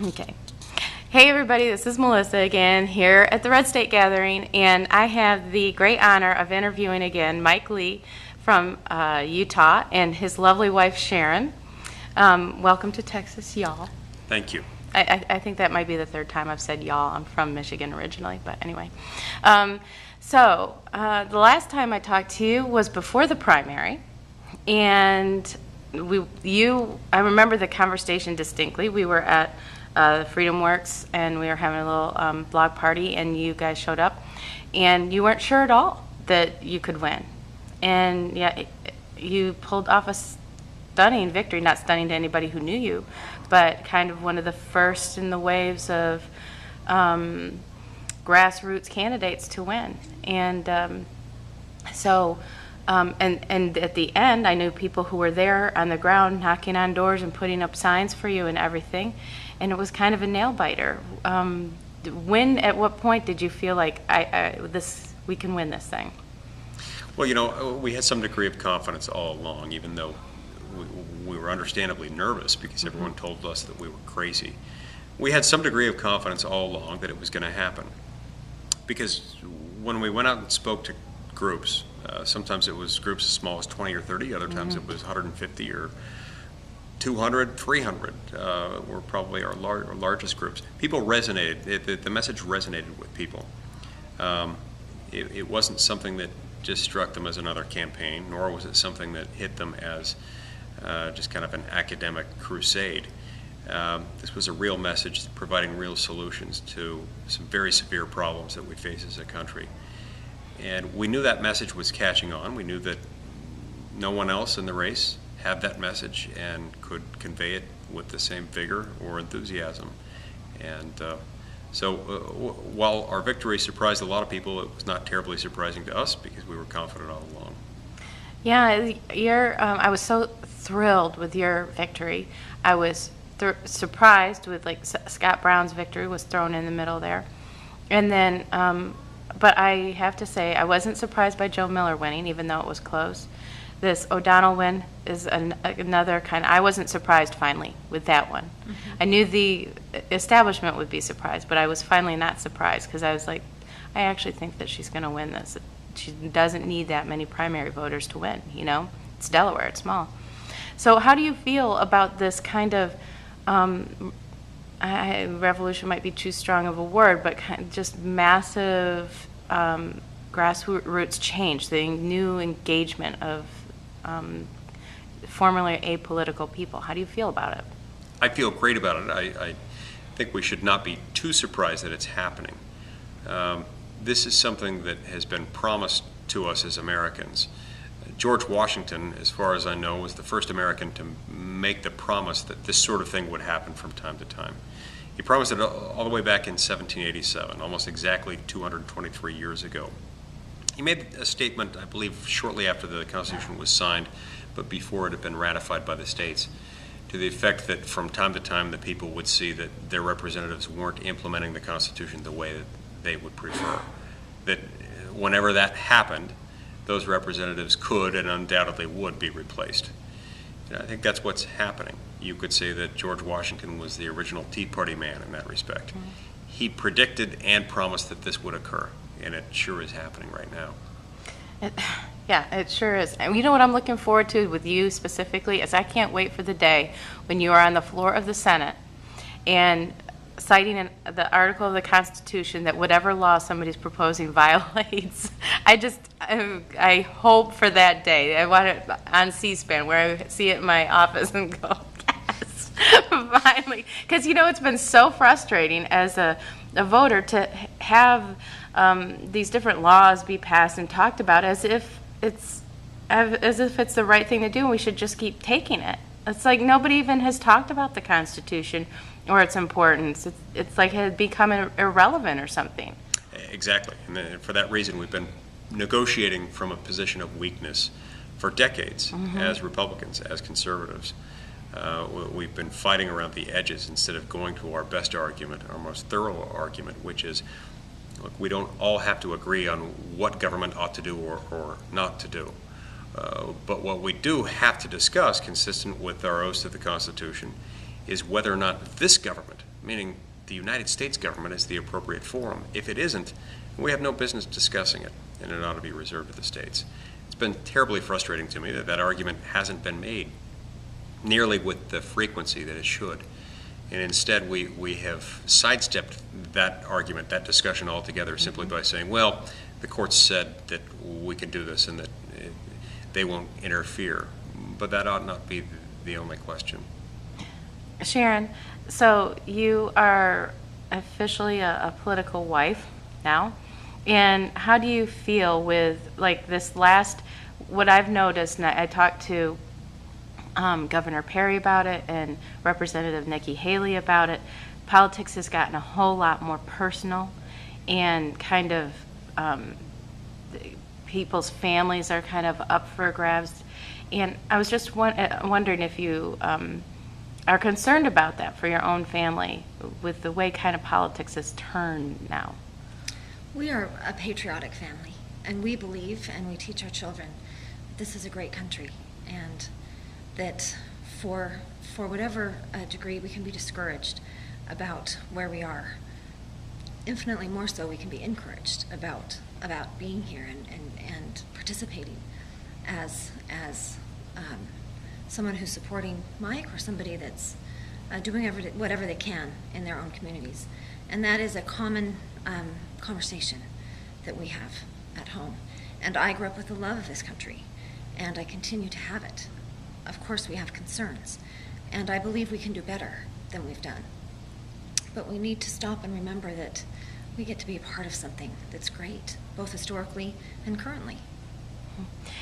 Okay. Hey everybody, this is Melissa again here at the Red State Gathering, and I have the great honor of interviewing again Mike Lee from Utah and his lovely wife Sharon. Welcome to Texas, y'all. Thank you. I think that might be the third time I've said y'all. I'm from Michigan originally, but anyway. The last time I talked to you was before the primary, and I remember the conversation distinctly. We were at Freedom Works, and we were having a little blog party, and you guys showed up, and you weren't sure at all that you could win. And yeah, you pulled off a stunning victory, not stunning to anybody who knew you, but kind of one of the first in the waves of grassroots candidates to win. And and at the end, I knew people who were there on the ground knocking on doors and putting up signs for you and everything. And it was kind of a nail biter. At what point did you feel like we can win this thing? Well, you know, we had some degree of confidence all along, even though we were understandably nervous because everyone told us that we were crazy. We had some degree of confidence all along that it was going to happen. Because when we went out and spoke to groups, sometimes it was groups as small as 20 or 30, other times it was 150 or 200, 300 were probably our largest groups. People resonated, the message resonated with people. It wasn't something that just struck them as another campaign, nor was it something that hit them as just kind of an academic crusade. This was a real message providing real solutions to some very severe problems that we face as a country. And we knew that message was catching on. We knew that no one else in the race had that message and could convey it with the same vigor or enthusiasm. And while our victory surprised a lot of people, it was not terribly surprising to us because we were confident all along. Yeah, I was so thrilled with your victory. I was surprised with Scott Brown's victory was thrown in the middle there. And then, but I have to say, I wasn't surprised by Joe Miller winning, even though it was close. This O'Donnell win is another kind. I wasn't surprised finally with that one. I knew the establishment would be surprised, but I was finally not surprised because I was like, I actually think that she's going to win this. She doesn't need that many primary voters to win, you know? It's Delaware, it's small. So how do you feel about this kind of, revolution might be too strong of a word, but kind of just massive grassroots change, the new engagement of formerly apolitical people? How do you feel about it? I feel great about it. I think we should not be too surprised that it's happening. This is something that has been promised to us as Americans. George Washington, as far as I know, was the first American to make the promise that this sort of thing would happen from time to time. He promised it all the way back in 1787, almost exactly 223 years ago. He made a statement, I believe, shortly after the Constitution was signed, but before it had been ratified by the states, to the effect that from time to time the people would see that their representatives weren't implementing the Constitution the way that they would prefer. That whenever that happened, those representatives could and undoubtedly would be replaced. And I think that's what's happening. You could say that George Washington was the original Tea Party man in that respect. He predicted and promised that this would occur, and it sure is happening right now. Yeah, it sure is. And you know what I'm looking forward to with you specifically is I can't wait for the day when you are on the floor of the Senate and citing the article of the Constitution that whatever law somebody's proposing violates. I hope for that day. I want it on C-SPAN where I see it in my office and go, yes, finally. Because, you know, it's been so frustrating as a voter to have these different laws be passed and talked about as if it's the right thing to do and we should just keep taking it. It's like nobody even has talked about the Constitution or its importance. It's like it had become irrelevant or something. Exactly. And for that reason, we've been negotiating from a position of weakness for decades as Republicans, as conservatives. We've been fighting around the edges instead of going to our best argument, our most thorough argument, which is, look, we don't all have to agree on what government ought to do or not to do. But what we do have to discuss, consistent with our oaths to the Constitution, is whether or not this government meaning the United States government, is the appropriate forum. If it isn't, we have no business discussing it, and it ought to be reserved to the states. It's been terribly frustrating to me that that argument hasn't been made nearly with the frequency that it should. And instead, we have sidestepped that argument, that discussion altogether, simply by saying, well, the courts said that we can do this and that they won't interfere. But that ought not be the only question. Sharon, so you are officially a political wife now, and how do you feel with like this last, what I've noticed, and I talked to Governor Perry about it and Representative Nikki Haley about it, politics has gotten a whole lot more personal, and kind of people's families are kind of up for grabs. And I was just wondering if you are concerned about that for your own family with the way kind of politics has turned now. We are a patriotic family, and we believe and we teach our children this is a great country, and that for whatever degree we can be discouraged about where we are, infinitely more so we can be encouraged about being here and participating as someone who's supporting Mike or somebody that's doing whatever they can in their own communities. And that is a common conversation that we have at home. And I grew up with the love of this country, and I continue to have it. Of course, we have concerns, and I believe we can do better than we've done. But we need to stop and remember that we get to be a part of something that's great, both historically and currently.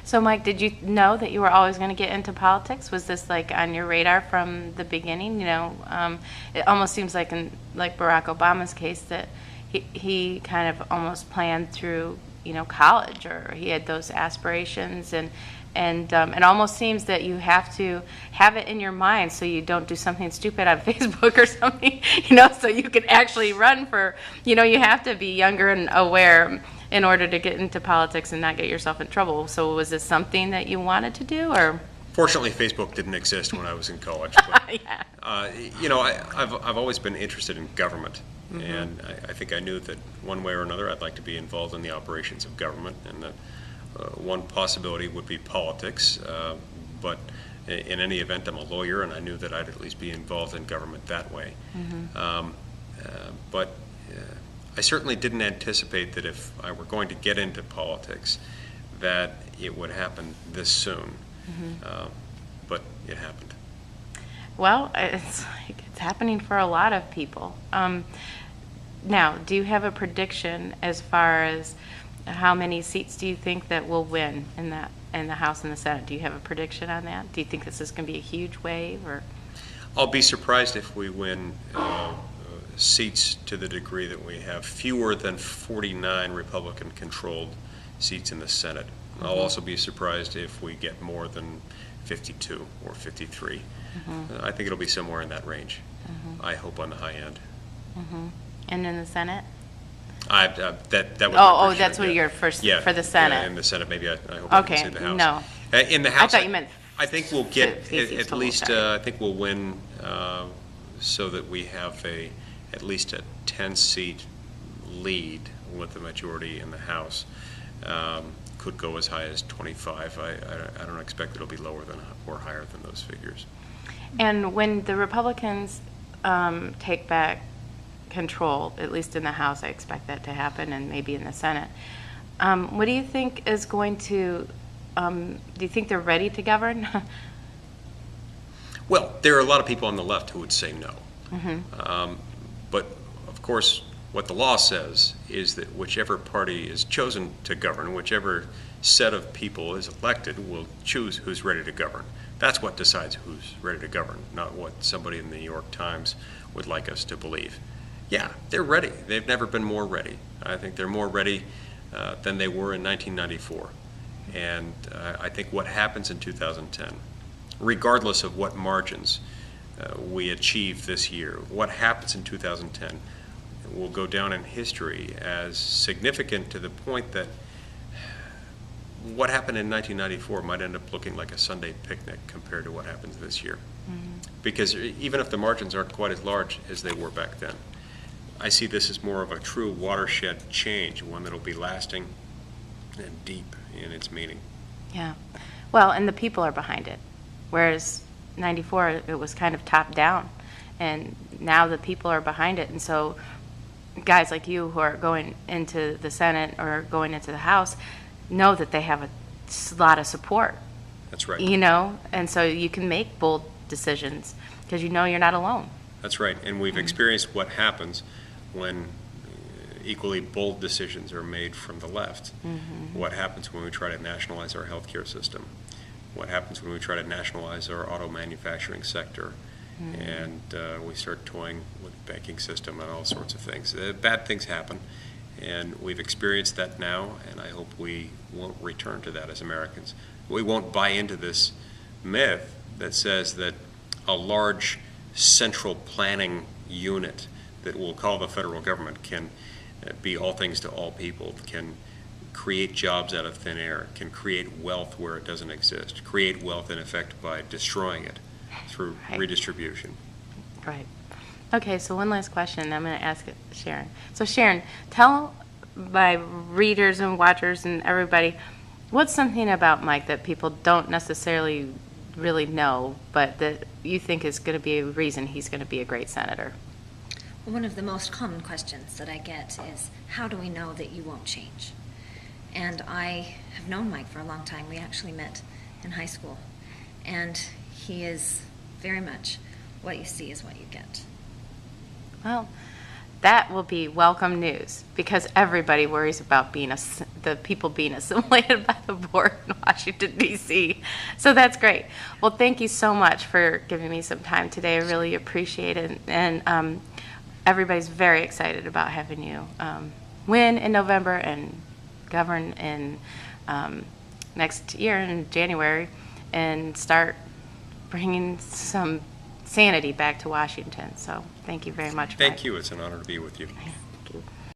So, Mike, did you know that you were always going to get into politics? Was this like on your radar from the beginning? You know, it almost seems like in Barack Obama's case that he kind of almost planned through, you know, college, or he had those aspirations, and it almost seems that you have to have it in your mind so you don't do something stupid on Facebook or something, you know, so you can actually run for, you know, you have to be younger and aware in order to get into politics and not get yourself in trouble. So was this something that you wanted to do, or? Fortunately, Facebook didn't exist when I was in college. But, Yeah. you know, I've always been interested in government, and I think I knew that one way or another I'd like to be involved in the operations of government, and that one possibility would be politics. But in any event, I'm a lawyer, and I knew that I'd at least be involved in government that way. But I certainly didn't anticipate that if I were going to get into politics, that it would happen this soon. But it happened. Well, it's happening for a lot of people. Now, do you have a prediction as far as how many seats do you think that will win in the House and the Senate? Do you have a prediction on that? Do you think this is going to be a huge wave, or? I'll be surprised if we win seats to the degree that we have fewer than 49 Republican-controlled seats in the Senate. I'll also be surprised if we get more than 52 or 53. I think it'll be somewhere in that range. I hope on the high end. And in the Senate? That was Oh, that's what your first, yeah, for the Senate. Yeah, in the Senate, maybe I hope I can say the House. No. In the House, I thought you meant I think we'll get seats at total, least. sorry. I think we'll win so that we have at least a 10-seat lead with the majority in the House. Could go as high as 25. I don't expect it'll be lower than or higher than those figures. And when the Republicans take back control, at least in the House, I expect that to happen, and maybe in the Senate, what do you think is going to, do you think they're ready to govern? Well, there are a lot of people on the left who would say no. But, of course, what the law says is that whichever party is chosen to govern, whichever set of people is elected, will choose who's ready to govern. That's what decides who's ready to govern, not what somebody in the New York Times would like us to believe. Yeah, they're ready. They've never been more ready. I think they're more ready than they were in 1994. And I think what happens in 2010, regardless of what margins we achieve this year, what happens in 2010 will go down in history as significant, to the point that what happened in 1994 might end up looking like a Sunday picnic compared to what happens this year. Because even if the margins aren't quite as large as they were back then, I see this as more of a true watershed change, one that'll be lasting and deep in its meaning. Yeah. Well, and the people are behind it. Whereas 94, it was kind of top down. And now the people are behind it. And so guys like you who are going into the Senate or going into the House know that they have a lot of support. That's right. You know? And so you can make bold decisions because you know you're not alone. That's right. And we've experienced what happens when equally bold decisions are made from the left. What happens when we try to nationalize our healthcare system? What happens when we try to nationalize our auto manufacturing sector? And we start toying with the banking system and all sorts of things. Bad things happen, and we've experienced that now, and I hope we won't return to that as Americans. We won't buy into this myth that says that a large central planning unit that we'll call the federal government can be all things to all people, can create jobs out of thin air, can create wealth where it doesn't exist, create wealth in effect by destroying it through redistribution. Right. Okay, so one last question. I'm going to ask it, Sharon. So Sharon, tell my readers and watchers and everybody, what's something about Mike that people don't necessarily really know, but that you think is going to be a reason he's going to be a great senator? One of the most common questions that I get is, how do we know that you won't change? And I have known Mike for a long time. We actually met in high school. And he is very much what you see is what you get. Well, that will be welcome news because everybody worries about the people being assimilated by the board in Washington, D.C. So that's great. Well, thank you so much for giving me some time today. I really appreciate it. And everybody's very excited about having you win in November and govern in next year in January and start bringing some sanity back to Washington. So thank you very much. Thank you. It's an honor to be with you.